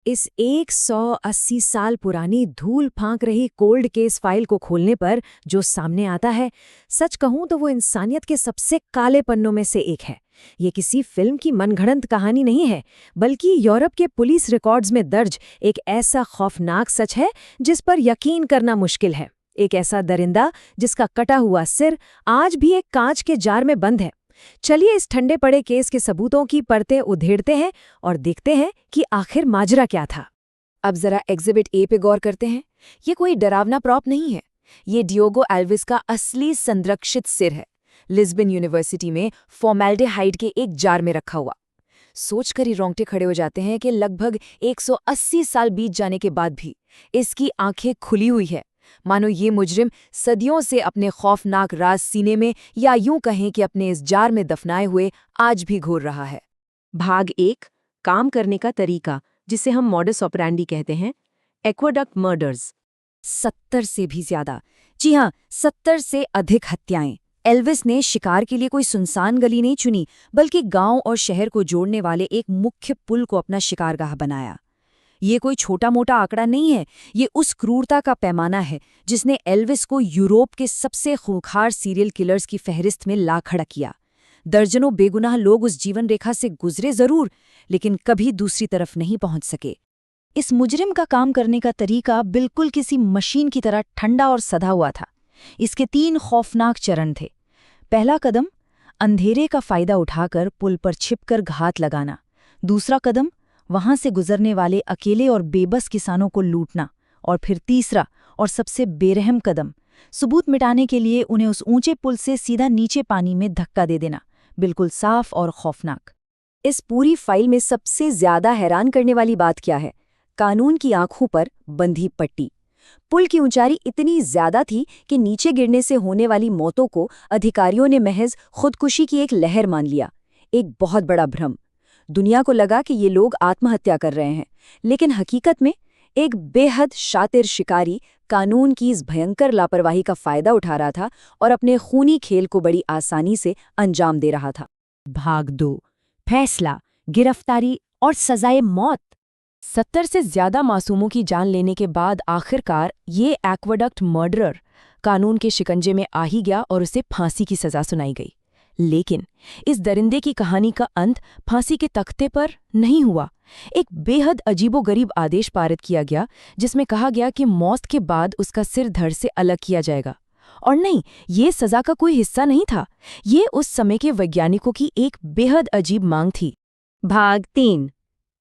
इस 180 साल पुरानी धूल फांक रही कोल्ड केस फाइल को खोलने पर जो सामने आता है, सच कहूं तो वो इंसानियत के सबसे काले पन्नों में से एक है। ये किसी फिल्म की मनगढ़ंत कहानी नहीं है, बल्कि यूरोप के पुलिस रिकॉर्ड्स में दर्ज एक ऐसा खौफनाक सच है जिस पर यकीन करना मुश्किल है। एक ऐसा दरिंदा जिसका कटा हुआ सिर आज भी एक कांच के जार में बंद है। चलिए इस ठंडे पड़े केस के सबूतों की परतें उधेड़ते हैं और देखते हैं कि आखिर माजरा क्या था। अब जरा एग्जिबिट ए पे गौर करते हैं। ये कोई डरावना प्रॉप नहीं है, ये डियोगो एल्विस का असली संरक्षित सिर है, लिस्बन यूनिवर्सिटी में फॉर्मेल्डिहाइड के एक जार में रखा हुआ। सोचकर ही रोंगटे खड़े हो जाते हैं कि लगभग 180 साल बीत जाने के बाद भी इसकी आंखें खुली हुई है, मानो ये मुजरिम सदियों से अपने खौफनाक राज सीने में, या यूं कहें कि अपने इस जार में दफनाए हुए आज भी घूर रहा है। भाग 1, काम करने का तरीका, जिसे हम मॉडस ऑपरेंडी कहते हैं। Aqueduct murders. 70 से भी ज्यादा, जी हाँ, 70 से अधिक हत्याएं। एल्विस ने शिकार के लिए कोई सुनसान गली नहीं चुनी, बल्कि गांव और शहर को जोड़ने वाले एक मुख्य पुल को अपना शिकारगाह बनाया। ये कोई छोटा मोटा आंकड़ा नहीं है, ये उस क्रूरता का पैमाना है जिसने एल्विस को यूरोप के सबसे खूंखार सीरियल किलर्स की फहरिस्त में ला खड़ा किया। दर्जनों बेगुनाह लोग उस जीवन रेखा से गुजरे जरूर, लेकिन कभी दूसरी तरफ नहीं पहुंच सके। इस मुजरिम का काम करने का तरीका बिल्कुल किसी मशीन की तरह ठंडा और सधा हुआ था। इसके 3 खौफनाक चरण थे। पहला कदम, अंधेरे का फायदा उठाकर पुल पर छिपकर घात लगाना। दूसरा कदम, वहां से गुजरने वाले अकेले और बेबस किसानों को लूटना। और फिर तीसरा और सबसे बेरहम कदम, सबूत मिटाने के लिए उन्हें उस ऊंचे पुल से सीधा नीचे पानी में धक्का दे देना, बिल्कुल साफ और खौफनाक। इस पूरी फाइल में सबसे ज्यादा हैरान करने वाली बात क्या है? कानून की आंखों पर बंधी पट्टी। पुल की ऊंचाई इतनी ज्यादा थी कि नीचे गिरने से होने वाली मौतों को अधिकारियों ने महज खुदकुशी की एक लहर मान लिया। एक बहुत बड़ा भ्रम। दुनिया को लगा कि ये लोग आत्महत्या कर रहे हैं, लेकिन हकीकत में एक बेहद शातिर शिकारी कानून की इस भयंकर लापरवाही का फायदा उठा रहा था और अपने खूनी खेल को बड़ी आसानी से अंजाम दे रहा था। भाग 2, फैसला, गिरफ्तारी और सजाए मौत। 70 से ज्यादा मासूमों की जान लेने के बाद आखिरकार ये एक्वाडक्ट मर्डरर कानून के शिकंजे में आ ही गया और उसे फांसी की सजा सुनाई गई। लेकिन इस दरिंदे की कहानी का अंत फांसी के तख्ते पर नहीं हुआ। एक बेहद अजीबोगरीब आदेश पारित किया गया जिसमें कहा गया कि मौत के बाद उसका सिर धड़ से अलग किया जाएगा। और नहीं, ये सजा का कोई हिस्सा नहीं था, ये उस समय के वैज्ञानिकों की एक बेहद अजीब मांग थी। भाग 3,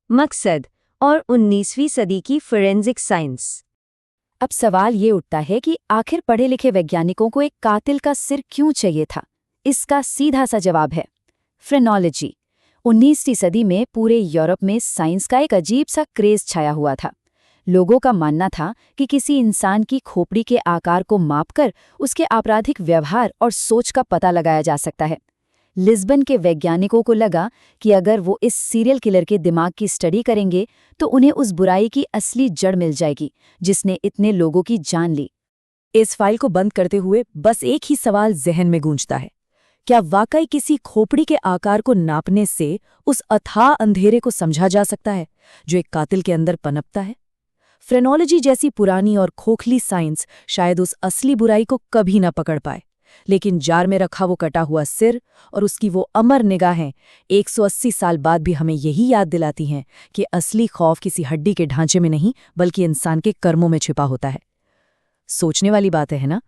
मकसद और 19वीं सदी की फोरेंसिक साइंस। अब सवाल ये उठता है कि आखिर पढ़े लिखे वैज्ञानिकों को एक कातिल का सिर क्यों चाहिए था? इसका सीधा सा जवाब है फ्रेनोलॉजी। 19वीं सदी में पूरे यूरोप में साइंस का एक अजीब सा क्रेज छाया हुआ था। लोगों का मानना था कि किसी इंसान की खोपड़ी के आकार को मापकर उसके आपराधिक व्यवहार और सोच का पता लगाया जा सकता है। लिस्बन के वैज्ञानिकों को लगा कि अगर वो इस सीरियल किलर के दिमाग की स्टडी करेंगे तो उन्हें उस बुराई की असली जड़ मिल जाएगी जिसने इतने लोगों की जान ली। इस फाइल को बंद करते हुए बस एक ही सवाल जहन में गूंजता है, क्या वाकई किसी खोपड़ी के आकार को नापने से उस अथाह अंधेरे को समझा जा सकता है जो एक कातिल के अंदर पनपता है? फ्रेनोलॉजी जैसी पुरानी और खोखली साइंस शायद उस असली बुराई को कभी न पकड़ पाए, लेकिन जार में रखा वो कटा हुआ सिर और उसकी वो अमर निगाहें 180 साल बाद भी हमें यही याद दिलाती हैं कि असली खौफ किसी हड्डी के ढांचे में नहीं, बल्कि इंसान के कर्मों में छिपा होता है। सोचने वाली बात है ना?